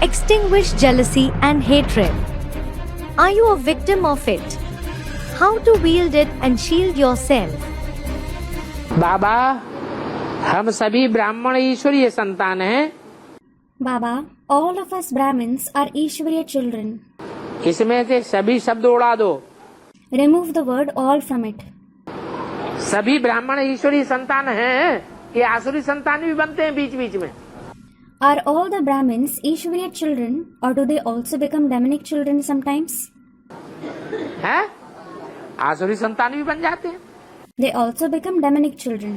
extinguish jealousy and hatred? Are you a victim of it? How to wield it and shield yourself? बाबा, हम सभी ब्राह्मण ईश्वरीय संतान हैं। Baba, all of us Brahmins are Ishwariya children. इसमें से सभी शब्द उड़ा दो। Remove the word all from it. सभी ब्राह्मण ईश्वरीय संतान हैं कि आसुरी संतान भी बनते हैं बीच बीच में? Are all the Brahmins Ishwariya children, or do they also become demonic children sometimes? हैं? आसुरी संतान भी बन जाते हैं। They also become demonic children.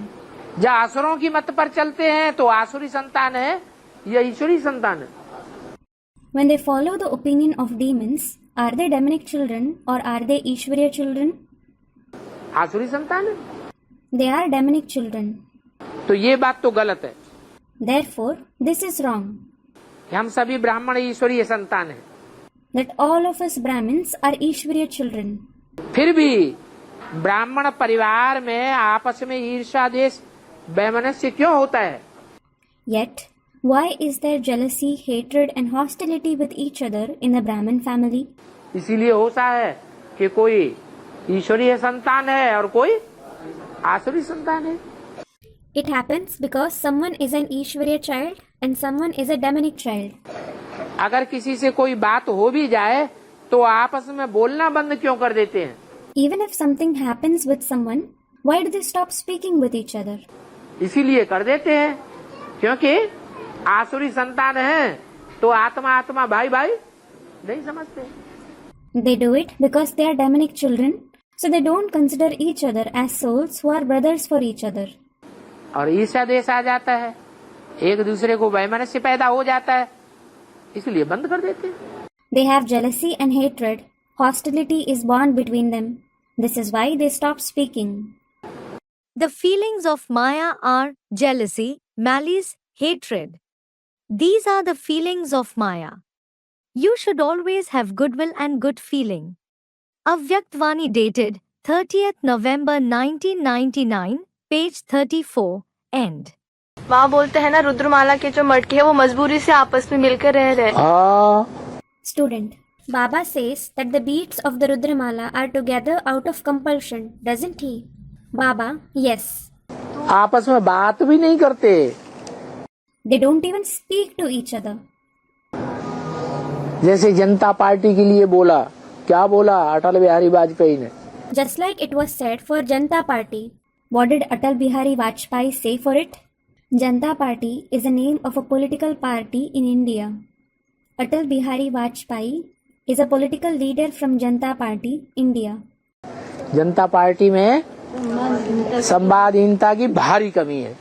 जब आसुरों की मत पर चलते हैं तो आसुरी संतान है या ईश्वरीय संतान है? When they follow the opinion of demons, are they demonic children or are they Ishwariya children? आसुरी संतान है। They are demonic children. तो ये बात तो गलत है Therefore, this is wrong. कि हम सभी ब्राह्मण ईश्वरीय संतान हैं। That all of us Brahmins are Ishwariya children. फिर भी ब्राह्मण परिवार में आपस में ईर्ष्या द्वेष वैमनस्य क्यों होता है? Yet, why is there jealousy, hatred and hostility with each other in the Brahmin family? इसीलिए होता है कि कोई ईश्वरीय संतान है और कोई आसुरी संतान है। It happens because someone is an Ishwariya child and someone is a demonic child. अगर किसी से कोई बात हो भी जाए तो आपस में बोलना बंद क्यों कर देते हैं? Even if something happens with someone, why do they stop speaking with each other? इसीलिए कर देते हैं क्योंकि आसुरी संतान है तो आत्मा आत्मा भाई भाई नहीं समझते। They do it because they are demonic children, so they don't consider each other as souls who are brothers for each other. और ईर्ष्या द्वेष आ जाता है, एक दूसरे को वैमनस्य पैदा हो जाता है, इसलिए बंद कर देते हैं। They have jealousy and hatred. Hostility is born between them. This is why they stop speaking. The feelings of Maya are jealousy, malice, hatred. These are the feelings of Maya. You should always have goodwill and good feeling. Avyaktwani dated 30th November 1999, page 34, end. वहाँ बोलते हैं ना, रुद्रमाला के जो मटके है वो मजबूरी से आपस में मिलकर रह रहे। Student, Baba says that the beads of the Rudramala are together out of compulsion, doesn't he? Baba, yes. आपस में बात भी नहीं करते। They don't even speak to each other. जैसे जनता पार्टी के लिए बोला, क्या बोला अटल बिहारी वाजपेयी ने? Just like it was said for Janta Party. What did Atal Bihari Vajpayee say for it? Janta Party is the name of a political party in India. Atal Bihari Vajpayee is a political leader from Janta Party, India. Janata party में संवादहीनता की भारी कमी है।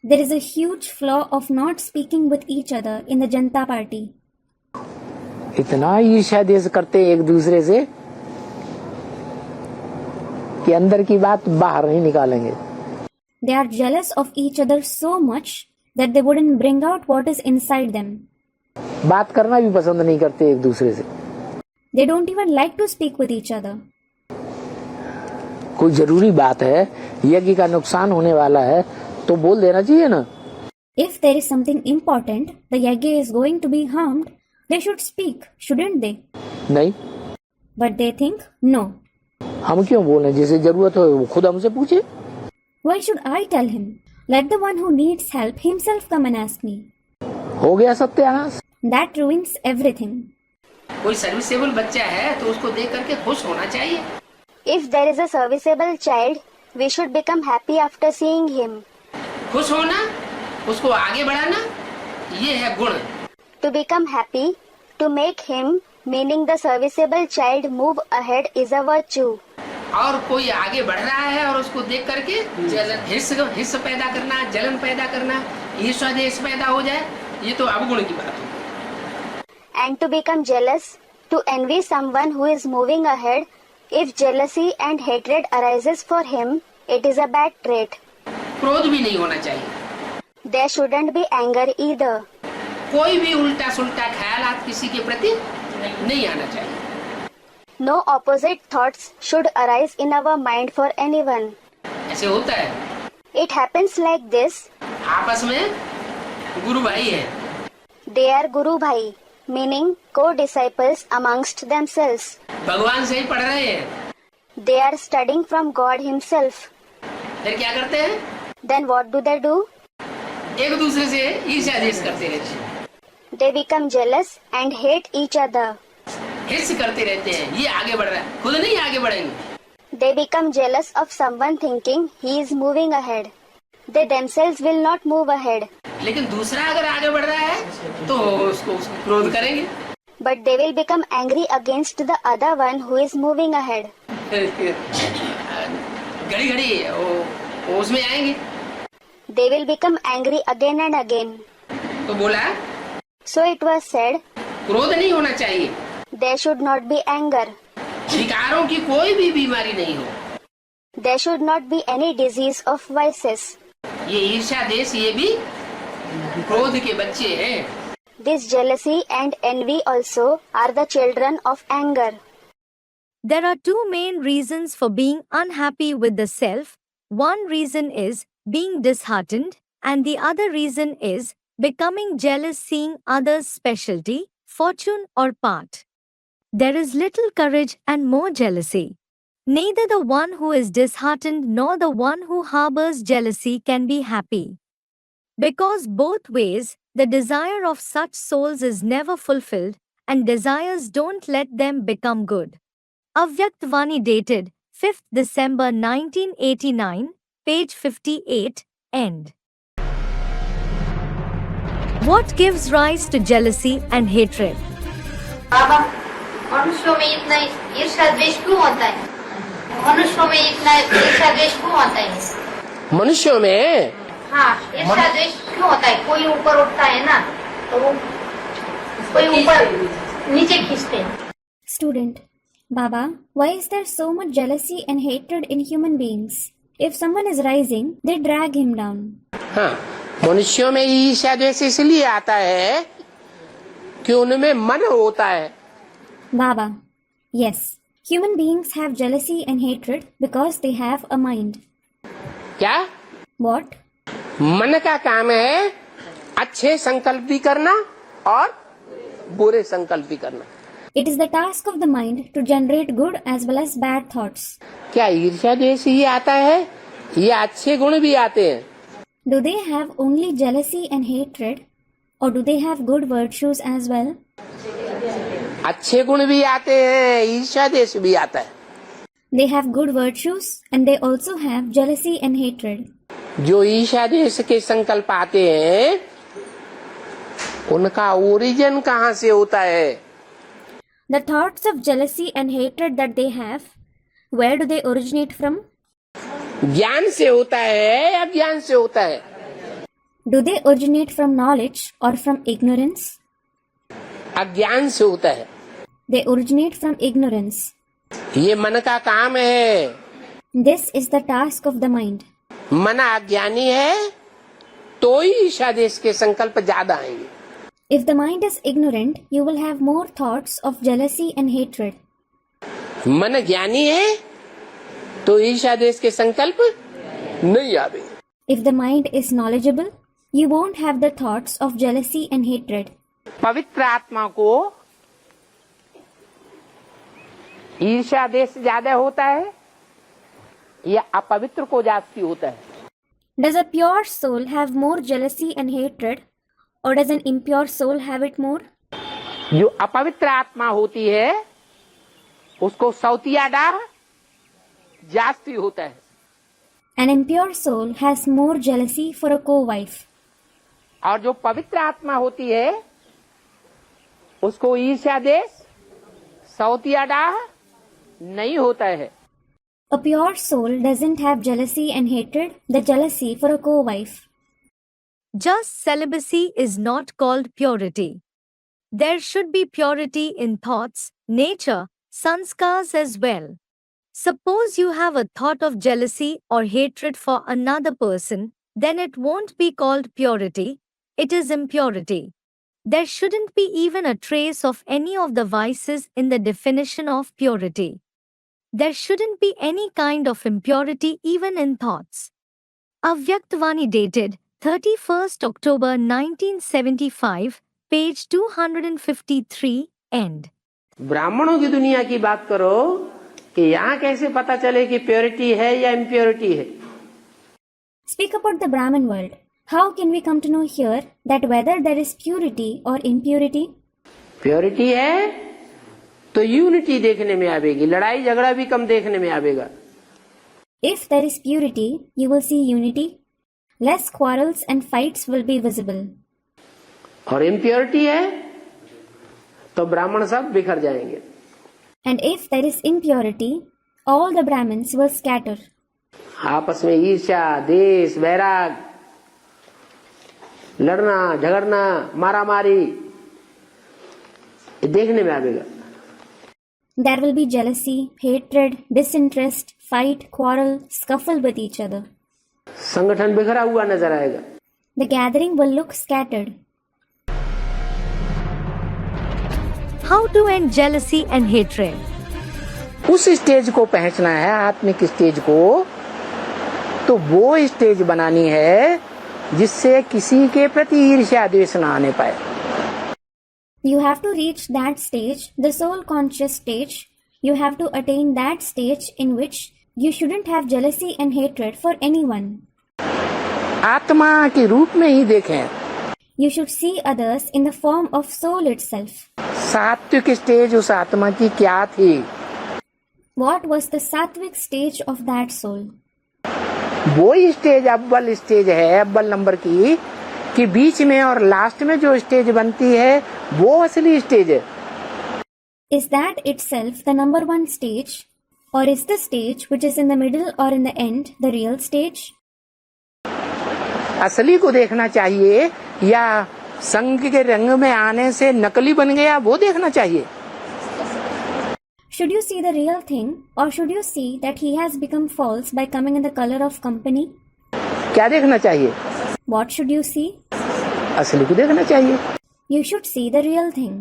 There is a huge flaw of not speaking with each other in the Janta Party. इतना ईर्ष्या द्वेष करते एक दूसरे से कि अंदर की बात बाहर नहीं निकालेंगे। They are jealous of each other so much that they wouldn't bring out what is inside them. बात करना भी पसंद नहीं करते एक दूसरे से। They don't even like to speak with each other. कोई जरूरी बात है, यज्ञ का नुकसान होने वाला है तो बोल देना चाहिए ना। If there is something important, the yajna is going to be harmed, they should speak, shouldn't they? नहीं, But they think, no. हम क्यों बोले? जिसे जरूरत हो वो खुद हमसे पूछे। Why should I tell him? Let the one who needs help himself come and ask me. हो गया सत्यानाश। That ruins everything. कोई सर्विसेबल बच्चा है तो उसको देख करके खुश होना चाहिए। If there is a serviceable child, we should become happy after seeing him. खुश होना, उसको आगे बढ़ाना, ये है गुण। To become happy, to make him, meaning the serviceable child, move ahead is a virtue. और कोई आगे बढ़ रहा है और उसको देख करके जलन हिस्स पैदा करना, जलन पैदा करना, ईर्ष्या द्वेष पैदा हो जाए, ये तो अवगुण की बात है। And to become jealous, to envy someone who is moving ahead, if jealousy and hatred arises for him, it is a bad trait. क्रोध भी नहीं होना चाहिए। There shouldn't be anger either. कोई भी उल्टा सुल्टा ख्यालात किसी के प्रति नहीं आना चाहिए। No opposite thoughts should arise in our mind for anyone. ऐसे होता है। It happens like this. आपस में गुरु भाई है। They are Guru Bhai, meaning co-disciples amongst themselves. भगवान से ही पढ़ रहे हैं, They are studying from God Himself. फिर क्या करते हैं? Then what do they do? एक दूसरे से ईर्ष्या द्वेष करते रहते हैं, They become jealous and hate each other. हिर्स करते रहते हैं, ये आगे बढ़ रहा है, खुद नहीं आगे बढ़ेंगे। They become jealous of someone thinking he is moving ahead. They themselves will not move ahead, लेकिन दूसरा अगर आगे बढ़ रहा है तो उसको क्रोध करेंगे। but they will become angry against the other one who is moving ahead. घड़ी घड़ी वो उसमें आएंगे। They will become angry again and again. तो बोला So it was said, क्रोध नहीं होना चाहिए, there should not be anger. विकारों की कोई भी बीमारी नहीं हो। There should not be any disease of vices. ये ईर्ष्या देश ये भी क्रोध के बच्चे हैं। This jealousy and envy also are the children of anger. There are two main reasons for being unhappy with the self. One reason is being disheartened, and the other reason is becoming jealous seeing others' specialty, fortune, or part. There is little courage and more jealousy. Neither the one who is disheartened nor the one who harbors jealousy can be happy. Because both ways, the desire of such souls is never fulfilled, and desires don't let them become good. Avyakt Vani dated 5th December 1989, page 58, end. What gives rise to jealousy and hatred? बाबा, मनुष्यों में इतना ईर्ष्या द्वेष क्यों होता है? मनुष्यों में इतना ईर्ष्या द्वेष क्यों होता है? मनुष्यों में हाँ, ईर्ष्या द्वेष क्यों होता है? कोई ऊपर उठता है ना, तो वो कोई ऊपर नीचे खींचते हैं। Student, Baba, why is there so much jealousy and hatred in human beings? If someone is rising, they drag him down. हाँ, मनुष्यों में ईर्ष्या द्वेष इसलिए आता है कि उनमें मन होता है। Baba, yes, human beings have jealousy and hatred because they have a mind. क्या? What? मन का काम है अच्छे संकल्प भी करना और बुरे संकल्प भी करना। It is the task of the mind to generate good as well as bad thoughts. क्या ईर्ष्या द्वेष ही आता है या अच्छे गुण भी आते हैं? Do they have only jealousy and hatred, or do they have good virtues as well? अच्छे गुण भी आते हैं, ईर्ष्या द्वेष भी आता है। They have good virtues and they also have jealousy and hatred. जो ईर्ष्या द्वेष के संकल्प आते हैं उनका ओरिजिन कहाँ से होता है? The thoughts of jealousy and hatred that they have, where do they originate from? ज्ञान से होता है या ज्ञान से होता है? Do they originate from knowledge or from ignorance? अज्ञान से होता है। They originate from ignorance. ये मन का काम है। This is the task of the mind. मन अज्ञानी है तो ही ईर्ष्या द्वेष के संकल्प ज्यादा आएंगे। If the mind is ignorant, you will have more thoughts of jealousy and hatred. मन ज्ञानी है तो ईर्ष्या द्वेष के संकल्प नहीं आवे। If the mind is knowledgeable, you won't have the thoughts of jealousy and hatred. पवित्र आत्मा को ईर्ष्या द्वेष ज्यादा होता है या अपवित्र को जास्ती होता है? Does a pure soul have more jealousy and hatred, or does an impure soul have it more? जो अपवित्र आत्मा होती है उसको सौतिया डाह जास्ती होता है। An impure soul has more jealousy for a co-wife. और जो पवित्र आत्मा होती है उसको ईर्ष्या द्वेष सौतिया डाह नहीं होता है। A pure soul doesn't have jealousy and hatred, the jealousy for a co-wife. Just celibacy is not called purity. There should be purity in thoughts, nature, sanskars as well. Suppose you have a thought of jealousy or hatred for another person, then it won't be called purity, it is impurity. There shouldn't be even a trace of any of the vices in the definition of purity. There shouldn't be any kind of impurity even in thoughts. Avyakt Vani dated 31st October 1975, Page 253, end. ब्राह्मणों की दुनिया की बात करो कि यहाँ कैसे पता चले कि प्योरिटी है या इम्प्योरिटी है। Speak about the Brahmin world. How can we come to know here that whether there is purity or impurity? Purity है तो यूनिटी देखने में आवेगी, लड़ाई झगड़ा भी कम देखने में आवेगा। If there is purity, you will see unity. Less quarrels and fights will be visible. और इम्प्योरिटी है तो ब्राह्मण सब बिखर जाएंगे। And if there is impurity, all the Brahmins will scatter. आपस में ईर्ष्या, देश, वैराग, लड़ना झगड़ना, मारामारी, ये देखने में आवेगा। There will be jealousy, hatred, disinterest, fight, quarrel, scuffle with each other. संगठन बिखरा हुआ नजर आएगा। The gathering will look scattered. How to end jealousy and hatred? उस स्टेज को पहुंचना है, आत्मिक स्टेज को, तो वो स्टेज बनानी है जिससे किसी के प्रति ईर्ष्या द्वेष ना आने पाए। You have to reach that stage, the soul conscious stage. You have to attain that stage in which you shouldn't have jealousy and hatred for anyone. आत्मा के रूप में ही देखें। You should see others in the form of soul itself. सात्विक stage उस आत्मा की क्या थी? What was the sattvic stage of that soul? वो स्टेज अव्वल स्टेज है, अव्वल नंबर की, कि बीच में और लास्ट में जो स्टेज बनती है वो असली स्टेज है। Is that itself the number one stage? Or is the stage which is in the middle or in the end the real stage? असली को देखना चाहिए या संग के रंग में आने से नकली बन गया वो देखना चाहिए? Should you see the real thing or should you see that he has become false by coming in the color of company? क्या देखना चाहिए? What should you see? असली को देखना चाहिए। You should see the real thing.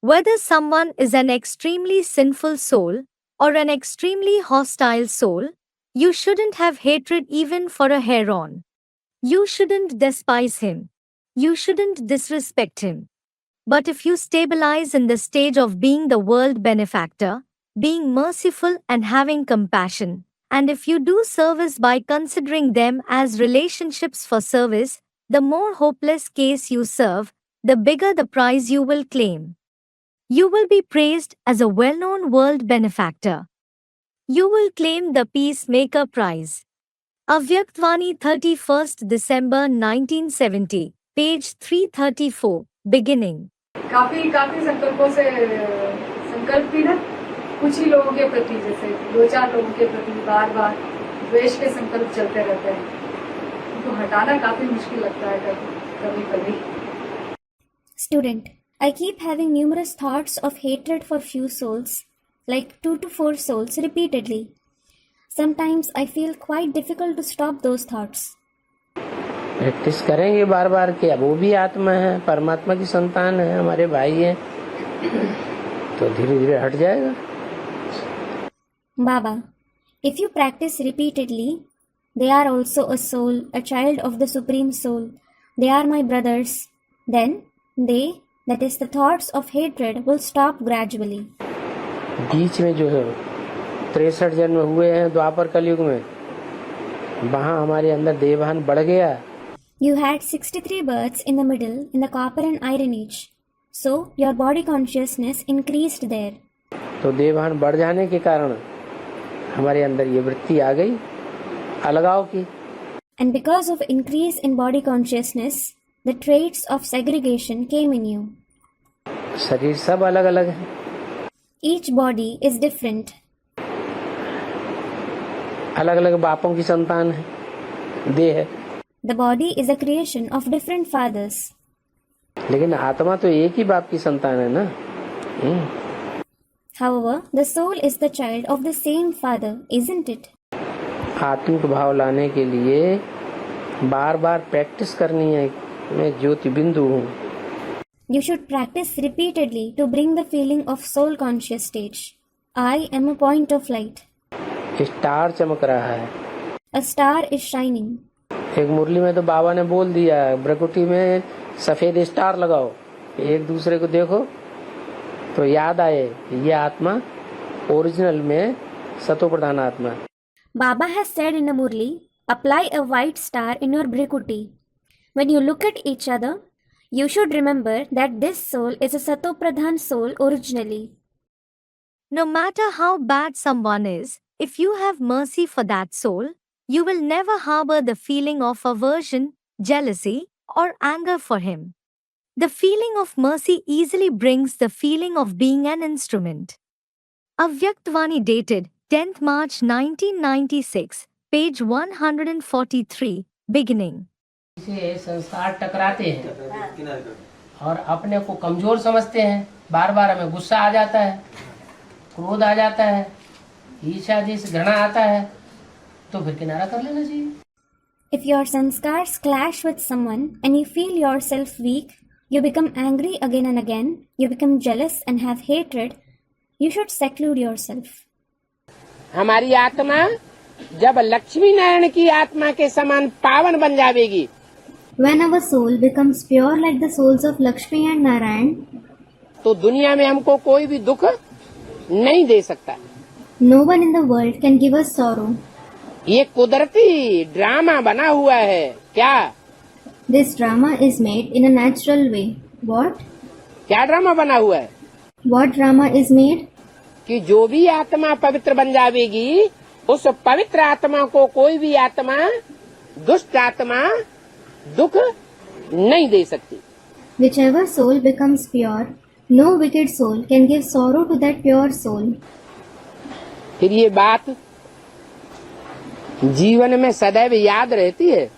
Whether someone is an extremely sinful soul or an extremely hostile soul, you shouldn't have hatred even for a hair on. You shouldn't despise him. You shouldn't disrespect him. But if you stabilize in the stage of being the world benefactor, being merciful and having compassion, and if you do service by considering them as relationships for service, the more hopeless case you serve, the bigger the prize you will claim. You will be praised as a well-known world benefactor. You will claim the Peacemaker Prize. Avyaktvani 31st December 1970, page 334, beginning. काफी संकल्पों से संकल्प भी ना कुछ ही लोगों के प्रति, जैसे 2-4 लोगों के प्रति बार बार द्वेष के संकल्प चलते रहते हैं, उनको हटाना काफी मुश्किल लगता है कभी। Student, I keep having numerous thoughts of hatred for few souls, like 2 to 4 souls repeatedly. Sometimes I feel quite difficult to stop those thoughts. Practice करेंगे बार बार कि वो भी आत्मा है, परमात्मा की संतान है, हमारे भाई है, तो धीरे धीरे हट जाएगा। Baba, if you practice repeatedly, they are also a soul, a child of the Supreme Soul. They are my brothers. Then they, that is the thoughts of hatred, will stop gradually. बीच में जो है 63 जन्म हुए हैं द्वापर कलयुग में, वहाँ हमारे अंदर देवभान बढ़ गया। You had 63 births in the middle in the copper and iron age. So your body consciousness increased there. तो देवभान बढ़ जाने के कारण हमारे अंदर ये वृत्ति आ गई अलगाव की। And because of increase in body consciousness, the traits of segregation came in you. शरीर सब अलग अलग है। Each body is different. अलग अलग बापों की संतान है, देह है। The body is a creation of different fathers. लेकिन आत्मा तो एक ही बाप की संतान है ना। However, the soul is the child of the same father, isn't it? आत्मिक भाव लाने के लिए बार बार प्रैक्टिस करनी है। मैं ज्योति बिंदु हूँ। You should practice repeatedly to bring the feeling of soul conscious stage. I am a point of light. Star चमक रहा है। A star is shining. एक मुरली में तो बाबा ने बोल दिया, ब्रकुटी में सफेद स्टार लगाओ। एक दूसरे को देखो तो याद आए ये आत्मा ओरिजिनल में सतो प्रधान आत्मा है। Baba has said in a Murli, apply a white star in your Brikuti. When you look at each other, you should remember that this soul is a Sato Pradhan soul originally. No matter how bad someone is, if you have mercy for that soul, you will never harbor the feeling of aversion, jealousy, or anger for him. The feeling of mercy easily brings the feeling of being an instrument. Avyaktvani dated 10th March 1996, page 143, beginning. से संस्कार टकराते हैं और अपने को कमजोर समझते हैं, बार बार हमें गुस्सा आ जाता है, क्रोध आ जाता है, ईर्ष्या देश घृणा आता है, तो फिर किनारा कर लेना चाहिए। If your sanskars clash with someone and you feel yourself weak, you become angry again and again, you become jealous and have hatred, you should seclude yourself. हमारी आत्मा जब लक्ष्मी नारायण की आत्मा के समान पावन बन जाएगी, When our soul becomes pure like the souls of Lakshmi and Narayan, तो दुनिया में हमको कोई भी दुख नहीं दे सकता। no one in the world can give us sorrow. ये कुदरती ड्रामा बना हुआ है क्या? This drama is made in a natural way. What? क्या ड्रामा बना हुआ है? What drama is made? कि जो भी आत्मा पवित्र बन जाएगी, उस पवित्र आत्मा को कोई भी आत्मा, दुष्ट आत्मा दुख नहीं दे सकती। Whichever soul becomes pure, no wicked soul can give sorrow to that pure soul. फिर ये बात जीवन में सदैव याद रहती है।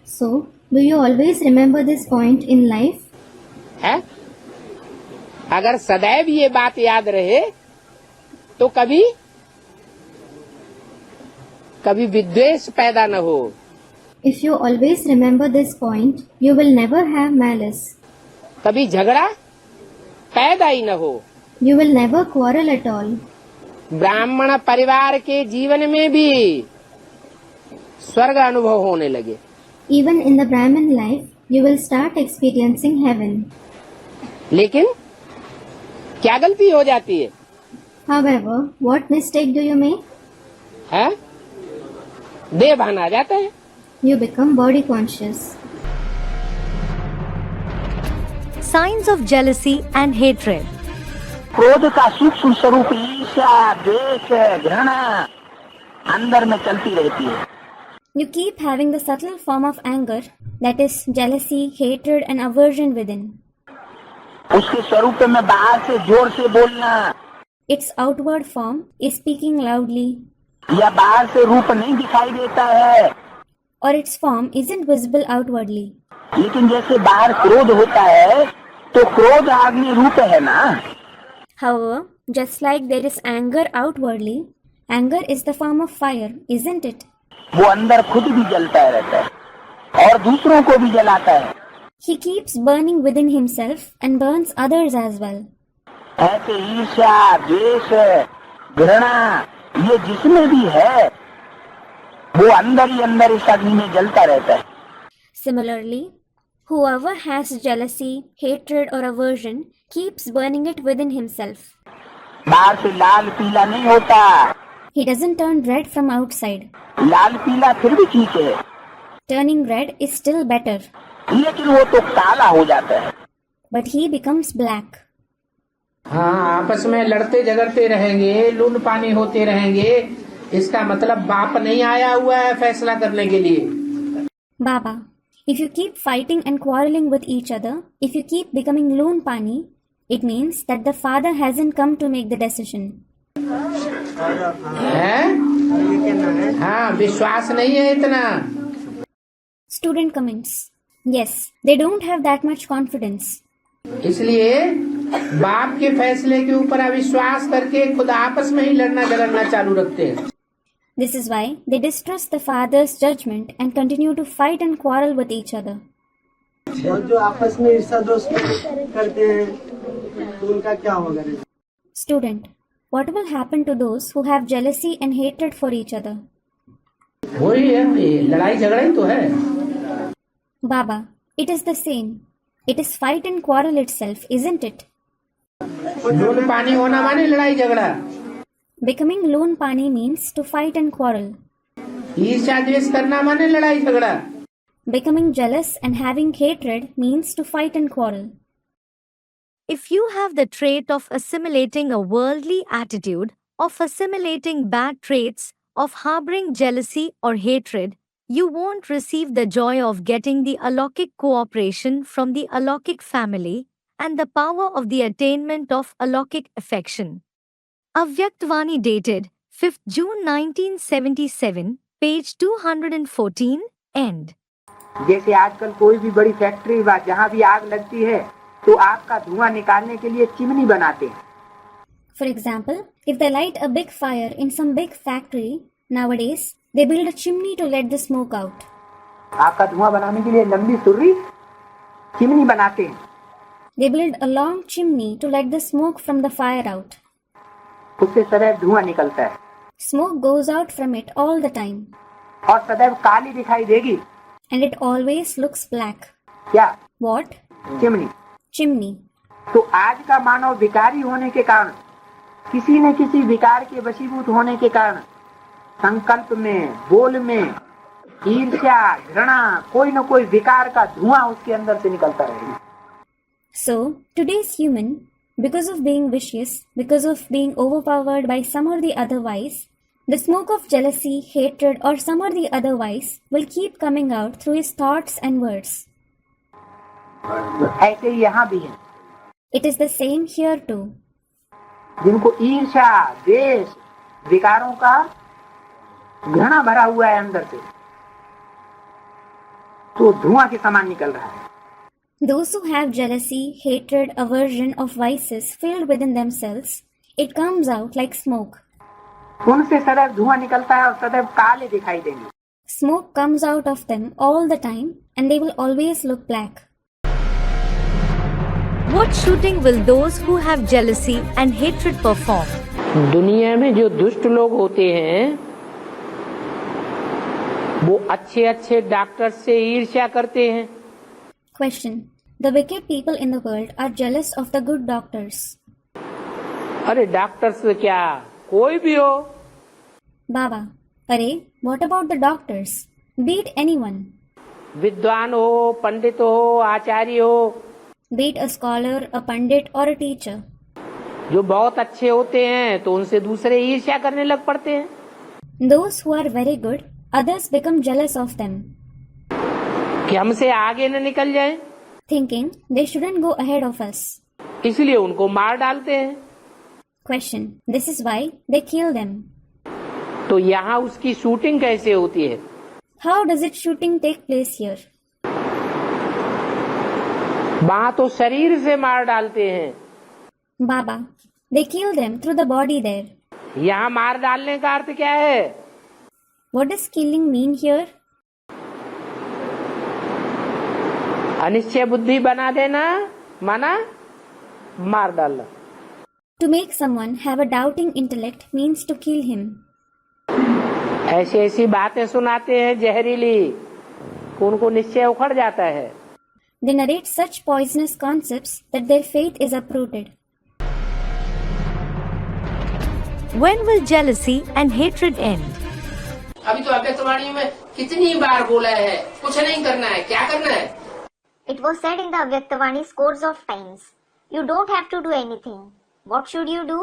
So, do you always remember this point in life? है? अगर सदैव ये बात याद रहे तो कभी विद्वेष पैदा न हो। If you always remember this point, you will never have malice. कभी झगड़ा पैदा ही न हो। You will never quarrel at all. ब्राह्मण परिवार के जीवन में भी स्वर्ग अनुभव होने लगे। Even in the Brahmin life, you will start experiencing heaven. लेकिन क्या गलती हो जाती है? However, what mistake do you make? है? देह भान आ जाता है। You become body conscious. Signs of jealousy and hatred. क्रोध का सूक्ष्म स्वरूप ईर्ष्या, द्वेष, घृणा अंदर में चलती रहती है। You keep having the subtle form of anger, that is jealousy, hatred and aversion within. उसके स्वरूप में बाहर से जोर से बोलना Its outward form is speaking loudly, या बाहर से रूप नहीं दिखाई देता है, or its form isn't visible outwardly. लेकिन जैसे बाहर क्रोध होता है तो क्रोध अग्नि रूप है ना। However, just like there is anger outwardly, anger is the form of fire, isn't it? वो अंदर खुद भी जलता रहता है और दूसरों को भी जलाता है। He keeps burning within himself and burns others as well. ऐसे ईर्ष्या, द्वेष, घृणा ये जिसमें भी है वो अंदर ही अंदर इस अग्नि में जलता रहता है। Similarly, whoever has jealousy, hatred or aversion keeps burning it within himself. बाहर से लाल पीला नहीं होता, He doesn't turn red from outside. लाल पीला फिर भी ठीक है, Turning red is still better, लेकिन वो तो काला हो जाता है। but he becomes black. हाँ, आपस में लड़ते झगड़ते रहेंगे, लून पानी होते रहेंगे, इसका मतलब बाप नहीं आया हुआ है फैसला करने के लिए। Baba, if you keep fighting and quarreling with each other, if you keep becoming loon pani, it means that the father hasn't come to make the decision. है? हाँ, विश्वास नहीं है इतना। Student comments. Yes, they don't have that much confidence. इसलिए बाप के फैसले के ऊपर अविश्वास करके खुद आपस में ही लड़ना झगड़ना चालू रखते हैं। This is why they distrust the father's judgment and continue to fight and quarrel with each other. और जो आपस में ईर्ष्या दोष करते हैं तो उनका क्या होगा? Student, what will happen to those who have jealousy and hatred for each other? वही है, ये लड़ाई झगड़ा ही तो है। Baba, it is the same. It is fight and quarrel itself, isn't it? Loan पानी होना माने लड़ाई झगड़ा, Becoming lone pani means to fight and quarrel. ईर्ष्या द्वेष करना माने लड़ाई झगड़ा। Becoming jealous and having hatred means to fight and quarrel. If you have the trait of assimilating a worldly attitude, of assimilating bad traits, of harboring jealousy or hatred, you won't receive the joy of getting the alaukic cooperation from the alaukic family and the power of the attainment of alaukic affection. Avyaktvani dated 5th June 1977, page 214, end. जैसे आजकल कोई भी बड़ी factory व जहाँ भी आग लगती है तो आग का धुआं निकालने के लिए चिमनी बनाते हैं। For example, if they light a big fire in some big factory, nowadays they build a chimney to let the smoke out. आग का धुआं बनाने के लिए लंबी सुर्री चिमनी बनाते हैं। They build a long chimney to let the smoke from the fire out. उससे सदैव धुआं निकलता है Smoke goes out from it all the time, और सदैव काली दिखाई देगी। and it always looks black. क्या? What? चिमनी। Chimney. तो आज का मानव विकारी होने के कारण, किसी न किसी विकार के वशीभूत होने के कारण संकल्प में, बोल में ईर्ष्या, घृणा, कोई न कोई विकार का धुआं उसके अंदर से निकलता रहेगा। So, today's human, because of being vicious, because of being overpowered by some or the other vice, the smoke of jealousy, hatred or some or the other vice will keep coming out through his thoughts and words. ऐसे ही यहाँ भी है It is the same here too. जिनको ईर्ष्या, द्वेष, विकारों का घृणा भरा हुआ है अंदर से, तो धुआं के समान निकल रहा है। Those who have jealousy, hatred, aversion of vices filled within themselves, it comes out like smoke. उनसे सदैव धुआं निकलता है और सदैव काले दिखाई देंगे। Smoke comes out of them all the time and they will always look black. What shooting will those who have jealousy and hatred perform? दुनिया में जो दुष्ट लोग होते हैं वो अच्छे अच्छे डॉक्टर से ईर्ष्या करते हैं। Question. The wicked people in the world are jealous of the good doctors. अरे डॉक्टर से क्या, कोई भी हो। Baba. Pare, what about the doctors? Be it anyone. विद्वान हो, पंडित हो, आचार्य हो, Be it a scholar, a pandit or a teacher. जो बहुत अच्छे होते हैं तो उनसे दूसरे ईर्ष्या करने लग पड़ते हैं। Those who are very good, others become jealous of them, कि हमसे आगे न निकल जाए, thinking they shouldn't go ahead of us. इसलिए उनको मार डालते हैं। Question. This is why they kill them. तो यहाँ उसकी शूटिंग कैसे होती है? How does it shooting take place here? वहाँ तो शरीर से मार डालते हैं। Baba. They kill them through the body there. यहाँ मार डालने का अर्थ क्या है? What does killing mean here? Anishchay बुद्धि बना देना माना मार डालना। To make someone have a doubting intellect means to kill him. ऐसी ऐसी बातें सुनाते हैं जहरीली, उनको निश्चय उखड़ जाता है। They narrate such poisonous concepts that their faith is uprooted. When will jealousy and hatred end? अभी तो अव्यक्तवाणी में कितनी बार बोला है, कुछ नहीं करना है, क्या करना है? It was said in the Avyaktavani scores of times. You don't have to do anything. What should you do?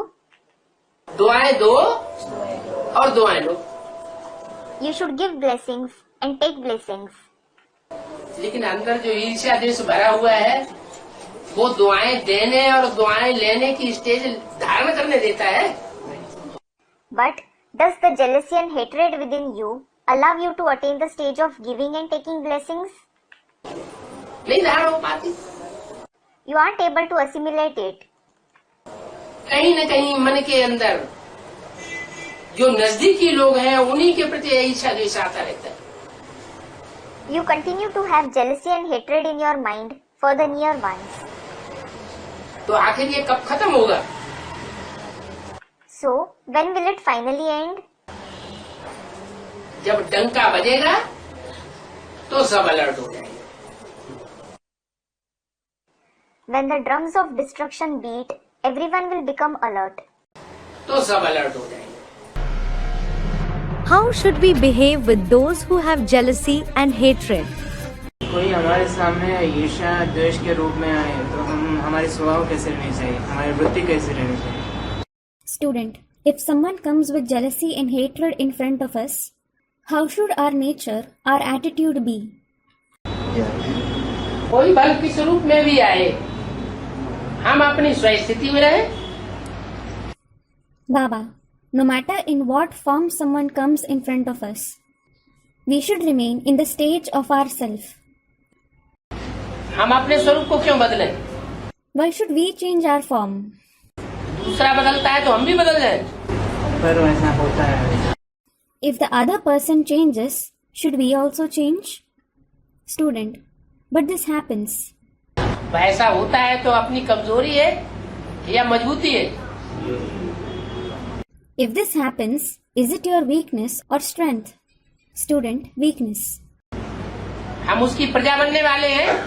दुआएं दो और दुआएं लो। You should give blessings and take blessings. लेकिन अंदर जो ईर्ष्या द्वेष भरा हुआ है वो दुआएं देने और दुआएं लेने की स्टेज धारण करने देता है। But does the jealousy and hatred within you allow you to attain the stage of giving and taking blessings? नहीं धारण हो पाती। You aren't able to assimilate it. कहीं न कहीं मन के अंदर जो नजदीकी लोग हैं उन्हीं के प्रति ईर्ष्या द्वेष आता रहता है। You continue to have jealousy and hatred in your mind for the near ones. तो आखिर ये कब खत्म होगा? So, when will it finally end? जब डंका बजेगा तो सब अलर्ट हो जाएंगे। When the drums of destruction beat, everyone will become alert. तो सब अलर्ट हो जाएंगे. How should we behave with those who have jealousy and hatred? कोई हमारे सामने ईर्ष्या द्वेष के रूप में आए तो हम हमारे स्वभाव कैसे रहनी चाहिए, हमारी वृत्ति कैसे रहनी चाहिए. Student, if someone comes with jealousy and hatred in front of us, how should our nature, our attitude be? कोई बल किस रूप में भी आए, हम अपनी स्वस्थिति में रहे. Baba, no matter in what form someone comes in front of us, we should remain in the stage of ourself. हम अपने स्वरूप को क्यों बदलें? Why should we change our form? दूसरा बदलता है तो हम भी बदल जाएं. पर ऐसा होता है. If the other person changes, should we also change? Student, but this happens. ऐसा होता है तो अपनी कमजोरी है या मजबूती है? If this happens, is it your weakness or strength? Student, weakness. हम उसकी प्रजा बनने वाले हैं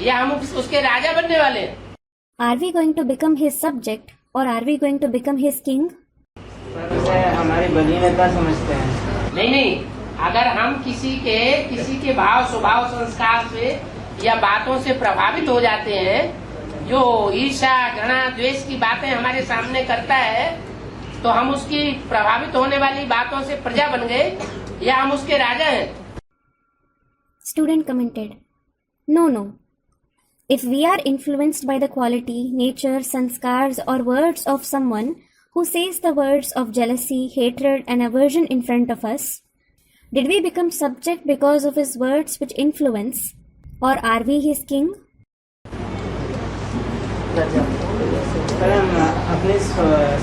या हम उसके राजा बनने वाले हैं? Are we going to become his subject or are we going to become his king? हमारी बलीनता समझते हैं. नहीं, अगर हम किसी के भाव स्वभाव संस्कार से या बातों से प्रभावित हो जाते हैं, जो ईर्ष्या घृणा द्वेष की बातें हमारे सामने करता है, तो हम उसकी प्रभावित होने वाली बातों से प्रजा बन गए या हम उसके राजा हैं? Student commented, No. If we are influenced by the quality, nature, sanskars or words of someone who says the words of jealousy, hatred and aversion in front of us, did we become subject because of his words which influence, or are we his king? पर हम अपनी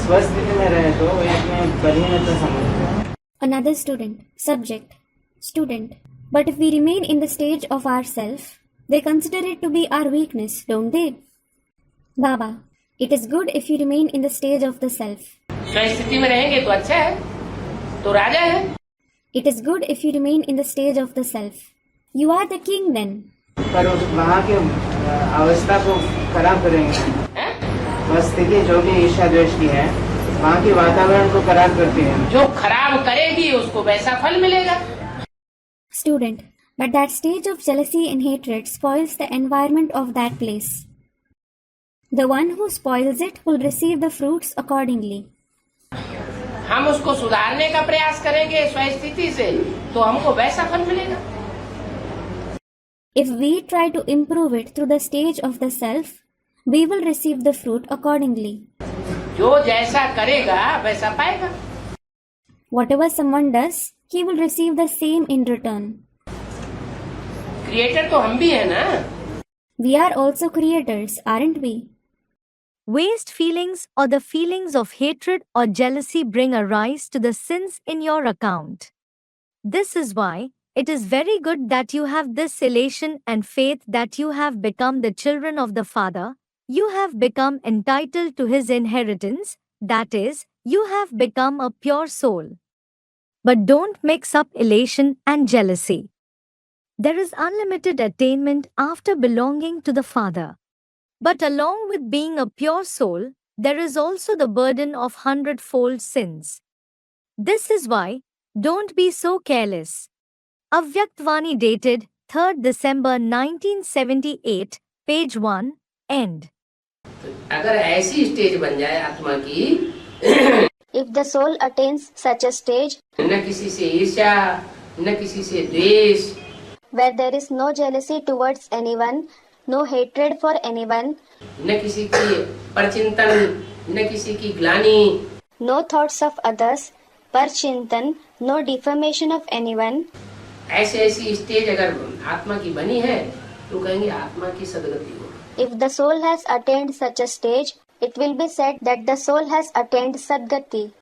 स्वस्थिति में रहे तो वे अपने बलीनता समझते हैं. Another student, subject, student. But if we remain in the stage of ourself, they consider it to be our weakness, don't they? Baba, it is good if you remain in the stage of the self. स्वस्थिति में रहेंगे तो अच्छा है, तो राजा है. It is good if you remain in the stage of the self. You are the king then. पर वहाँ के अवस्था को खराब करेंगे. वह स्थिति जो भी ईर्ष्या द्वेष की है, वहाँ के वातावरण को खराब करती है. जो खराब करेगी उसको वैसा फल मिलेगा. Student, but that stage of jealousy and hatred spoils the environment of that place. The one who spoils it will receive the fruits accordingly. हम उसको सुधारने का प्रयास करेंगे स्वस्थिति से, तो हमको वैसा फल मिलेगा. If we try to improve it through the stage of the self, we will receive the fruit accordingly. जो जैसा करेगा वैसा पाएगा. Whatever someone does, he will receive the same in return. Creator तो हम भी है ना. We are also creators, aren't we? Waste feelings or the feelings of hatred or jealousy bring a rise to the sins in your account. This is why it is very good that you have this elation and faith that you have become the children of the Father, you have become entitled to His inheritance, that is, you have become a pure soul. But don't mix up elation and jealousy. There is unlimited attainment after belonging to the Father. But along with being a pure soul, there is also the burden of 100-fold sins. This is why, don't be so careless. Avyaktvani dated 3rd December 1978, page 1, end. अगर ऐसी stage बन जाए आत्मा की, If the soul attains such a stage न किसी से ईर्ष्या, न किसी से द्वेष, where there is no jealousy towards anyone, no hatred for anyone, न किसी की परचिंतन, न किसी की ग्लानि, no thoughts of others, parchintan, no defamation of anyone, ऐसी स्टेज अगर आत्मा की बनी है तो कहेंगे आत्मा की सदगति हो. if the soul has attained such a stage, it will be said that the soul has attained Sadgati.